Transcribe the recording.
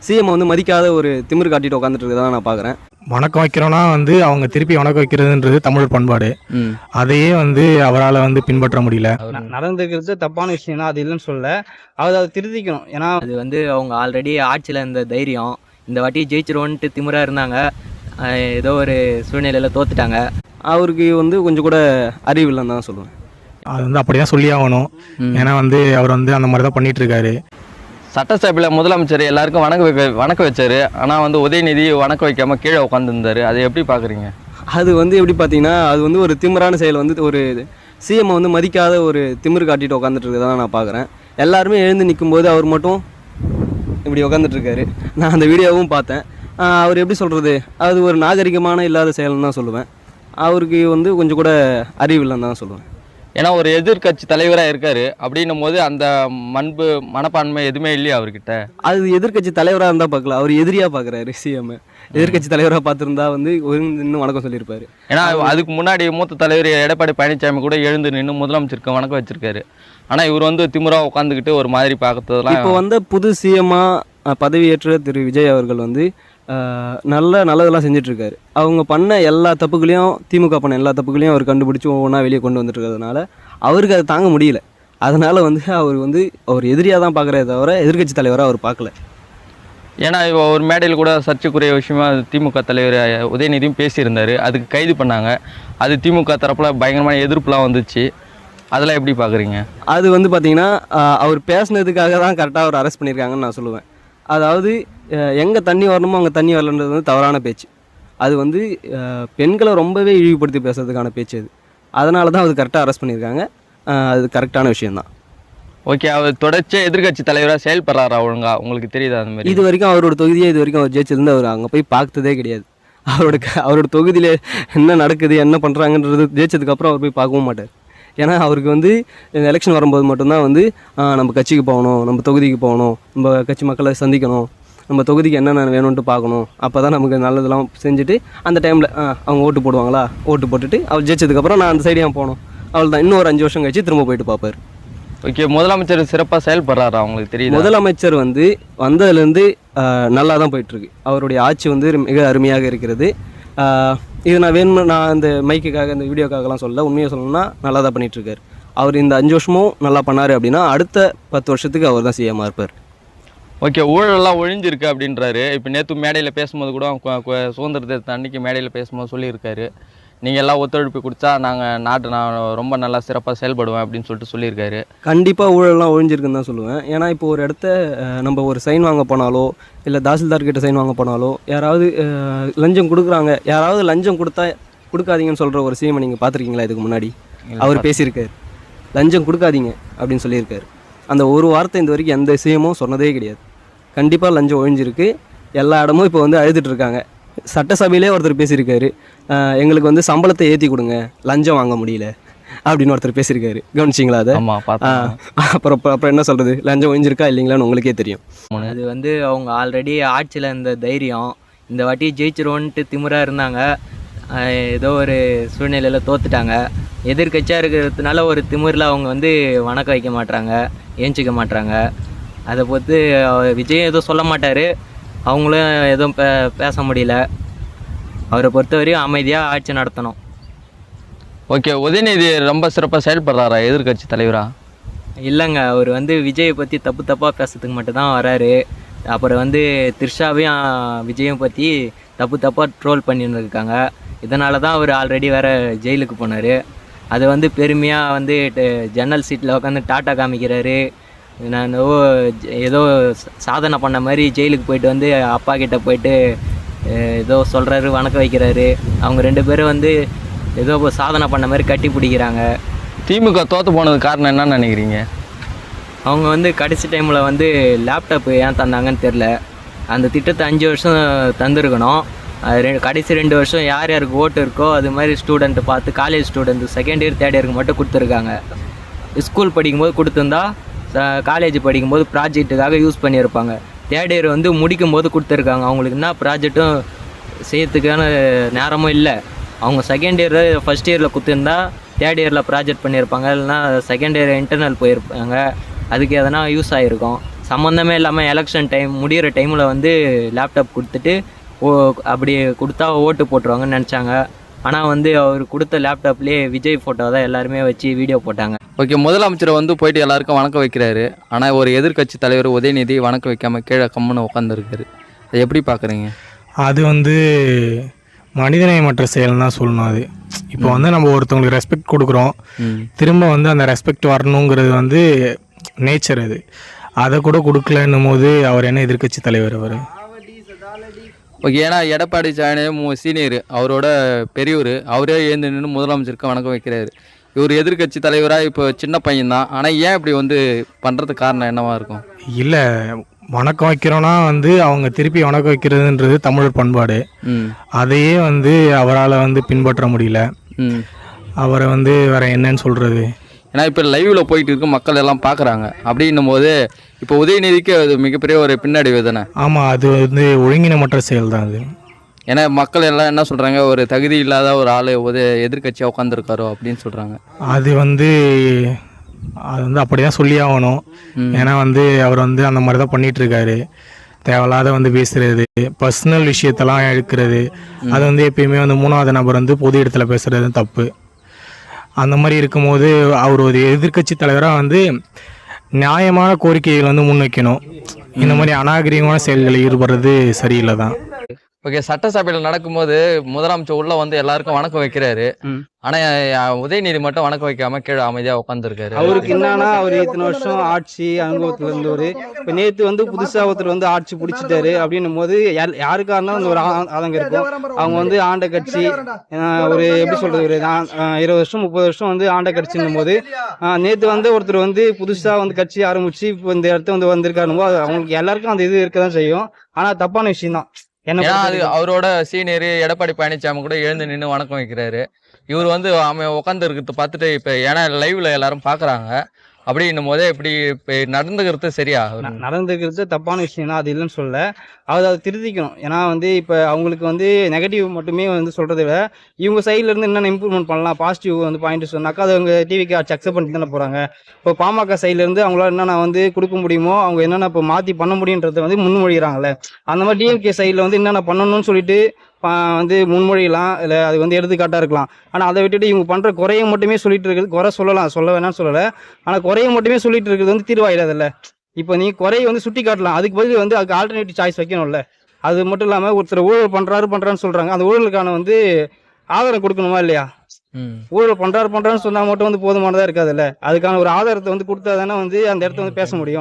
CM வந்து மதிக்காத ஒரு திமிரு காட்டிட்டு உட்காந்துட்டு இருக்கதான் நான் பார்க்குறேன். வணக்கம் வைக்கிறோன்னா அவங்க திருப்பி வணக்கம் வைக்கிறதுன்றது தமிழ் பண்பாடு. அதையே அவரால் பின்பற்ற முடியல. நடந்துக்கிறது தப்பான விஷயம் தான், அது இல்லைன்னு சொல்ல. அதை திருத்திக்கணும். ஏன்னா அது அவங்க ஆல்ரெடி ஆட்சியில் இந்த தைரியம் இந்த வாட்டி ஜெயிச்சிருவோன்ட்டு திமிராக இருந்தாங்க. ஏதோ ஒரு சூழ்நிலையில் தோத்துட்டாங்க. அவருக்கு கொஞ்சம் கூட அறிவு இல்லைன்னு தான் சொல்லுவேன். அது அப்படி தான் சொல்லி ஆகணும். ஏன்னா அவர் அந்த மாதிரி தான் பண்ணிட்டு இருக்காரு. சட்டசபையில் முதலமைச்சர் எல்லாருக்கும் வணக்கம் வச்சாரு. ஆனால் உதயநிதி வணக்கம் வைக்காம கீழே உட்காந்துருந்தாரு. அதை எப்படி பார்க்குறீங்க? அது எப்படி பார்த்தீங்கன்னா, அது ஒரு திமிரான செயல். ஒரு சிஎம் மதிக்காத ஒரு திமிரு காட்டிட்டு உட்காந்துட்டு இருக்கதான் நான் பார்க்குறேன். எல்லாருமே எழுந்து நிற்கும்போது அவர் மட்டும் இப்படி உட்காந்துட்டு இருக்காரு. நான் அந்த வீடியோவும் பார்த்தேன். அவர் எப்படி சொல்கிறது, அது ஒரு நாகரிகமான இல்லாத செயல்னு தான் சொல்லுவேன். அவருக்கு கொஞ்சம் கூட அறிவு இல்லைன்னு தான் சொல்லுவேன். ஏன்னா ஒரு எதிர்கட்சி தலைவராக இருக்காரு. அப்படின்னும் போது அந்த மனப்பான்மை எதுவுமே இல்லையா அவர்கிட்ட? அது எதிர்கட்சி தலைவராக இருந்தால் பார்க்கல, அவர் எதிரியாக பார்க்குறாரு சிஎம். எதிர்கட்சி தலைவராக பார்த்துருந்தா இன்னும் வணக்கம் சொல்லியிருப்பாரு. ஏன்னா அதுக்கு முன்னாடி மூத்த தலைவர் எடப்பாடி பழனிசாமி கூட எழுந்து நின்று முதலமைச்சருக்கு வணக்கம் வச்சிருக்காரு. ஆனால் இவர் திமுறா உட்காந்துக்கிட்டு ஒரு மாதிரி பார்க்கறதுலாம். இப்போ புது சிஎம்மாக பதவியேற்ற திரு விஜய் அவர்கள் நல்லதெல்லாம் செஞ்சிட்ருக்காரு. அவங்க பண்ண எல்லா தப்புகளையும், திமுக பண்ண எல்லா தப்புகளையும் அவர் கண்டுபிடிச்சி ஒவ்வொன்றா வெளியே கொண்டு வந்துட்டு இருக்கிறதுனால அவருக்கு அதை தாங்க முடியல. அதனால் அவர் எதிரியாக தான் பார்க்குறதே தவிர எதிர்கட்சி தலைவராக அவர் பார்க்கல. ஏன்னா ஒரு மேடையில் கூட சர்ச்சைக்குரிய விஷயமா திமுக தலைவர் உதயநிதியும் பேசியிருந்தார். அதுக்கு கைது பண்ணாங்க. அது திமுக தரப்பில் பயங்கரமான எதிர்ப்புலாம் வந்துச்சு. அதெல்லாம் எப்படி பார்க்குறீங்க? அது பார்த்தீங்கன்னா, அவர் பேசுனதுக்காக தான் கரெக்டாக அவர் அரெஸ்ட் பண்ணியிருக்காங்கன்னு நான் சொல்லுவேன். அதாவது எங்கே தண்ணி வரணுமோ அங்கே தண்ணி வரலன்றது தவறான பேச்சு. அது பெண்களை ரொம்பவே இழிவுபடுத்தி பேசுறதுக்கான பேச்சு அது. அதனால தான் அது கரெக்டாக அரெஸ்ட் பண்ணியிருக்காங்க. அது கரெக்டான விஷயந்தான். ஓகே, அவர் தொடர்ச்சியாக எதிர்கட்சி தலைவராக செயல்படுறாரா ஒழுங்கா? உங்களுக்கு தெரியுதா அந்த மாதிரி? இது வரைக்கும் அவரோட தொகுதியை அவர் ஜெயிச்சிருந்து அவர் அங்கே போய் பார்த்ததே கிடையாது. அவரோட தொகுதியில் என்ன நடக்குது, என்ன பண்ணுறாங்கன்றது ஜெயிச்சதுக்கப்புறம் அவர் போய் பார்க்கவும் மாட்டார். ஏன்னா அவருக்கு எலெக்ஷன் வரும்போது மட்டும்தான் நம்ம கட்சிக்கு போகணும், நம்ம தொகுதிக்கு போகணும், நம்ம கட்சி மக்களை சந்திக்கணும், நம்ம தொகுதிக்கு என்னென்ன வேணும்ன்ட்டு பார்க்கணும். அப்போ தான் நமக்கு நல்லதெல்லாம் செஞ்சுட்டு அந்த டைமில் அவங்க ஓட்டு போடுவாங்களா, ஓட்டு போட்டுட்டு அவர் ஜெயிச்சதுக்கப்புறம் நான் அந்த சைடு ஏன் போகணும், அவள் தான் இன்னும் ஒரு 5 வருஷம் கழிச்சு திரும்ப போயிட்டு பார்ப்பார். ஓகே, முதலமைச்சர் சிறப்பாக செயல்படுறாரா அவங்களுக்கு தெரியுது? முதலமைச்சர் வந்ததுலேருந்து நல்லா தான் போயிட்டுருக்கு. அவருடைய ஆட்சி மிக அருமையாக இருக்கிறது. இது நான் இந்த மைக்குக்காக இந்த வீடியோக்காகலாம் சொல்ல, உண்மையை சொல்லணும்னா நல்லா தான் பண்ணிகிட்ருக்கார். அவர் இந்த 5 வருஷமும் நல்லா பண்ணார் அப்படின்னா அடுத்த 10 வருஷத்துக்கு அவர் தான் சிஎம்மாக இருப்பார். ஓகே, ஊழலெல்லாம் ஒழிஞ்சிருக்கு அப்படின்றாரு. இப்போ நேற்று மேடையில் பேசும்போது கூட சுதந்திரத்தை அன்றைக்கி மேடையில் பேசும்போது சொல்லியிருக்காரு, நீங்கள் எல்லாம் ஒத்துழைப்பு கொடுத்தா நான் ரொம்ப நல்லா சிறப்பாக செயல்படுவேன் அப்படின்னு சொல்லியிருக்காரு. கண்டிப்பாக ஊழலாம் ஒழிஞ்சிருக்குன்னு தான் சொல்லுவேன். ஏன்னா இப்போ ஒரு இடத்த நம்ம ஒரு சைன் வாங்க போனாலோ இல்லை தாசில்தார்கிட்ட சைன் வாங்க போனாலோ யாராவது லஞ்சம் கொடுக்குறாங்க, யாராவது லஞ்சம் கொடுக்காதீங்கன்னு சொல்கிற ஒரு சிஎம் நீங்கள் பார்த்துருக்கீங்களா? இதுக்கு முன்னாடி அவர் பேசியிருக்காரு, லஞ்சம் கொடுக்காதீங்க அப்படின்னு சொல்லியிருக்காரு. அந்த ஒரு வார்த்தை இந்த வரைக்கும் எந்த சிஎமும் சொன்னதே கிடையாது. கண்டிப்பாக லஞ்சம் ஒழிஞ்சிருக்கு. எல்லா இடமும் இப்போ அழுதுட்டு இருக்காங்க. சட்டசபையிலே ஒருத்தர் பேசியிருக்காரு, எங்களுக்கு சம்பளத்தை ஏற்றி கொடுங்க, லஞ்சம் வாங்க முடியல அப்படின்னு ஒருத்தர் பேசியிருக்காரு. கவனிச்சிங்களா அதை? அப்புறம் என்ன சொல்கிறது, லஞ்சம் ஒழிஞ்சிருக்கா இல்லைங்களான்னு உங்களுக்கே தெரியும். அது அவங்க ஆல்ரெடி ஆட்சியில் இந்த தைரியம் இந்த வாட்டி ஜெயிச்சிருவோன்ட்டு திமிராக இருந்தாங்க. ஏதோ ஒரு சூழ்நிலையில் தோத்துட்டாங்க. எதிர்கட்சியாக இருக்கிறதுனால ஒரு திமிரில் அவங்க வணக்கம் வைக்க மாட்டாங்க, ஏஞ்சிக்க மாட்டாங்க. அதை பொறுத்து விஜய் எதுவும் சொல்ல மாட்டார், அவங்களும் எதுவும் பேச முடியல. அவரை பொறுத்தவரையும் அமைதியாக ஆட்சி நடத்தணும். ஓகே, உதயநிதி ரொம்ப சிறப்பாக செயல்படுறாரா எதிர்கட்சி தலைவரா? இல்லைங்க, அவர் விஜயை பற்றி தப்பாக பேசுறதுக்கு மட்டும்தான் வராரு. அப்புறம் த்ரிஷாவையும் விஜயும் பற்றி தப்பாக ட்ரோல் பண்ணின்னு இருக்காங்க. இதனால தான் அவர் ஆல்ரெடி வேறு ஜெயிலுக்கு போனார். அது பெருமையாக ஜன்னல் சீட்டில் உட்காந்து டாட்டா காமிக்கிறாரு. நான் ஏதோ சாதனை பண்ண மாதிரி ஜெயிலுக்கு போயிட்டு அப்பா கிட்டே போயிட்டு ஏதோ சொல்கிறாரு, வணக்கம் வைக்கிறாரு. அவங்க 2 பேரும் ஏதோ சாதனை பண்ண மாதிரி கட்டி பிடிக்கிறாங்க. திமுக தோற்று போனது காரணம் என்னன்னு நினைக்கிறீங்க? அவங்க கடைசி டைமில் லேப்டாப் ஏன் தந்தாங்கன்னு தெரில. அந்த திட்டத்தை 5 வருஷம் தந்துருக்கணும். கடைசி 2 வருஷம் யார் யாருக்கு ஓட்டு இருக்கோ அது மாதிரி ஸ்டூடெண்ட்டு பார்த்து, college student second year third இயருக்கு மட்டும் கொடுத்துருக்காங்க. ஸ்கூல் படிக்கும்போது கொடுத்துருந்தா காலேஜ் படிக்கும்போது ப்ராஜெக்ட்டுக்காக யூஸ் பண்ணியிருப்பாங்க. தேர்ட் இயர் முடிக்கும்போது கொடுத்துருக்காங்க. அவங்களுக்கு என்ன ப்ராஜெக்ட்டும் செய்யறதுக்கான நேரமும் இல்லை. அவங்க செகண்ட் இயர் ஃபஸ்ட் இயரில் கொடுத்துருந்தா தேர்ட் இயரில் ப்ராஜெக்ட் பண்ணியிருப்பாங்க, இல்லைனா செகண்ட் இயர் இன்டர்னல் போயிருப்பாங்க. அதுக்கு எதனா யூஸ் ஆகிருக்கும். சம்மந்தமே இல்லாமல் எலெக்ஷன் டைம் முடிகிற டைமில் வந்து லேப்டாப் கொடுத்துட்டு அப்படி கொடுத்தா ஓட்டு போட்டுருவாங்கன்னு நினச்சாங்க. ஆனால் வந்து அவர் கொடுத்த லேப்டாப்லேயே விஜய் ஃபோட்டோ தான் எல்லாருமே வச்சு வீடியோ போட்டாங்க. ஓகே, முதலமைச்சர் வந்து போயிட்டு எல்லாருக்கும் வணக்கம் வைக்கிறாரு. ஆனால் ஒரு எதிர்க்கட்சி தலைவர் உதயநிதி வணக்கம் வைக்காமல் கீழே கம்முன்னு உட்காந்துருக்காரு. அதை எப்படி பார்க்குறீங்க? அது வந்து மனிதநேயமற்ற செயல் தான் சொல்லணும். அது இப்போ வந்து நம்ம ஒருத்தவங்களுக்கு ரெஸ்பெக்ட் கொடுக்குறோம், திரும்ப வந்து அந்த ரெஸ்பெக்ட் வரணுங்கிறது வந்து நேச்சர். அதை கூட கொடுக்கலன்னும் போது அவர் என்ன எதிர்க்கட்சி தலைவர் அவர்? ஓகே, ஏன்னா எடப்பாடி சீனியர், அவரோட பெரியவர், அவரே ஏந்து நின்று முதலமைச்சருக்கு வணக்கம் வைக்கிறாரு. இவர் எதிர்க்கட்சி தலைவராக இப்போ சின்ன பையன்தான். ஆனால் ஏன் இப்படி வந்து பண்ணுறதுக்கு காரணம் என்னவா இருக்கும்? இல்லை, வணக்கம் வைக்கிறோன்னா வந்து அவங்க திருப்பி வணக்கம் வைக்கிறதுன்றது தமிழர் பண்பாடு. அதையே வந்து அவரால் வந்து பின்பற்ற முடியல. அவரை வந்து வேற என்னன்னு சொல்கிறது? ஏன்னா இப்போ லைவில் போயிட்டு இருக்கு, மக்கள் எல்லாம் பார்க்குறாங்க. அப்படின்னும் போது இப்போ உதயநிதிக்கு அது மிகப்பெரிய ஒரு பின்னடைவு தானே? ஆமாம், அது வந்து ஒழுங்கினமற்ற செயல் தான் அது. ஏன்னா மக்கள் எல்லாம் என்ன சொல்கிறாங்க, ஒரு தகுதி இல்லாத ஒரு ஆள் எதிர்க்கட்சியாக உட்காந்துருக்காரோ அப்படின்னு சொல்கிறாங்க. அது வந்து அப்படி தான் சொல்லி ஆகணும். ஏன்னா வந்து அவர் வந்து அந்த மாதிரி தான் பண்ணிட்டு இருக்காரு. தேவையில்லாத வந்து பேசுறது, பர்சனல் விஷயத்தெல்லாம் எடுக்கிறது, அது வந்து எப்பயுமே வந்து மூணாவது நபர் வந்து பொது இடத்துல பேசுறது தப்பு. அந்த மாதிரி இருக்கும்போது அவர் ஒரு எதிர்க்கட்சி தலைவராக வந்து நியாயமான கோரிக்கைகள் வந்து முன்வைக்கணும். இந்த மாதிரி அநாகரிகமான செயல்களில் ஈடுபடுறது சரியில்லை தான். ஓகே, சட்டசபையில் நடக்கும்போது முதலமைச்சர் உள்ள வந்து எல்லாருக்கும் வணக்கம் வைக்கிறாரு. ஆனால் உதயநிதி மட்டும் வணக்கம் வைக்காம கீழே அமைதியாக உட்காந்துருக்காரு. அவருக்கு என்னன்னா, அவர் இத்தனை வருஷம் ஆட்சி அனுபவத்தில் இருந்தவர். இப்போ நேற்று வந்து புதுசாக ஒருத்தர் வந்து ஆட்சி பிடிச்சிட்டாரு அப்படின்னும் போது யாருக்கா இருந்தாலும் அந்த ஒரு ஆதங்கம் இருக்கும். அவங்க வந்து ஆண்ட கட்சி, ஒரு எப்படி சொல்றது, ஒரு 20 வருஷம் 30 வருஷம் வந்து ஆண்ட கட்சின்னும் போது நேற்று வந்து ஒருத்தர் வந்து புதுசாக வந்து கட்சி ஆரம்பிச்சு இப்போ இந்த இடத்த வந்து வந்திருக்காருன்னு போது அவங்களுக்கு எல்லாருக்கும் அந்த இது இருக்க தான் செய்யும். ஆனால் தப்பான விஷயம் தான். ஏன்னா அது அவரோட சீனியர் எடப்பாடி பழனிசாமி கூட எழுந்து நின்று வணக்கம் வைக்கிறாரு. இவர் வந்து அவன் உட்காந்து இருக்கிறது பார்த்துட்டு இப்போ ஏன்னா லைவ்ல எல்லாரும் பார்க்குறாங்க. அப்படின்னும் போதே இப்படி இப்போ நடந்துக்கிறது சரியா? நடந்துக்கிறது தப்பான விஷயம் தான், அது இல்லைன்னு சொல்ல. அதை திருத்திக்கணும். ஏன்னா வந்து இப்போ அவங்களுக்கு வந்து நெகட்டிவ் மட்டுமே வந்து சொல்கிறத விட இவங்க சைட்லேருந்து என்னென்ன இம்ப்ரூவ்மெண்ட் பண்ணலாம், பாசிட்டிவ் வந்து பாயிண்ட் சொன்னாக்கா அது அவங்க டிவிக்கு அக்செப்ட் பண்ணிட்டு தானே போகிறாங்க. இப்போ பாமக சைட்லேருந்து அவங்களால என்னென்ன வந்து கொடுக்க முடியுமோ அவங்க என்னென்ன இப்போ மாற்றி பண்ண முடியுன்றதை வந்து முன்மொழிகிறாங்களே. அந்த மாதிரி டிஎம்கே சைடில் வந்து என்னென்ன பண்ணணும்னு சொல்லிட்டு வந்து முன்மொழியலாம், இல்லை அது வந்து எடுத்துக்காட்டாக இருக்கலாம். ஆனால் அதை விட்டுட்டு இவங்க பண்ணுற குறையை மட்டுமே சொல்லிட்டு இருக்கிறது, குறை சொல்லலாம், சொல்ல வேணாம்னு சொல்லலை. ஆனால் குறையை மட்டுமே சொல்லிட்டு இருக்கிறது வந்து தீர்வாயிடாதில்ல. இப்போ நீ குறையை வந்து சுட்டி காட்டலாம், அதுக்கு பதில் வந்து அதுக்கு ஆல்டர்னேட்டிவ் சாய்ஸ் வைக்கணும்ல. அது மட்டும் இல்லாமல் ஒருத்தர் ஊழல் பண்ணுறான்னு சொல்கிறாங்க, அந்த ஊழலுக்கான வந்து ஆதாரம் கொடுக்கணுமா இல்லையா? ஊழல் பண்ணுறாருன்னு சொன்னால் மட்டும் வந்து போதுமானதாக இருக்காதுல்ல. அதுக்கான ஒரு ஆதாரத்தை வந்து கொடுத்தா தானே வந்து அந்த இடத்த வந்து பேச முடியும்.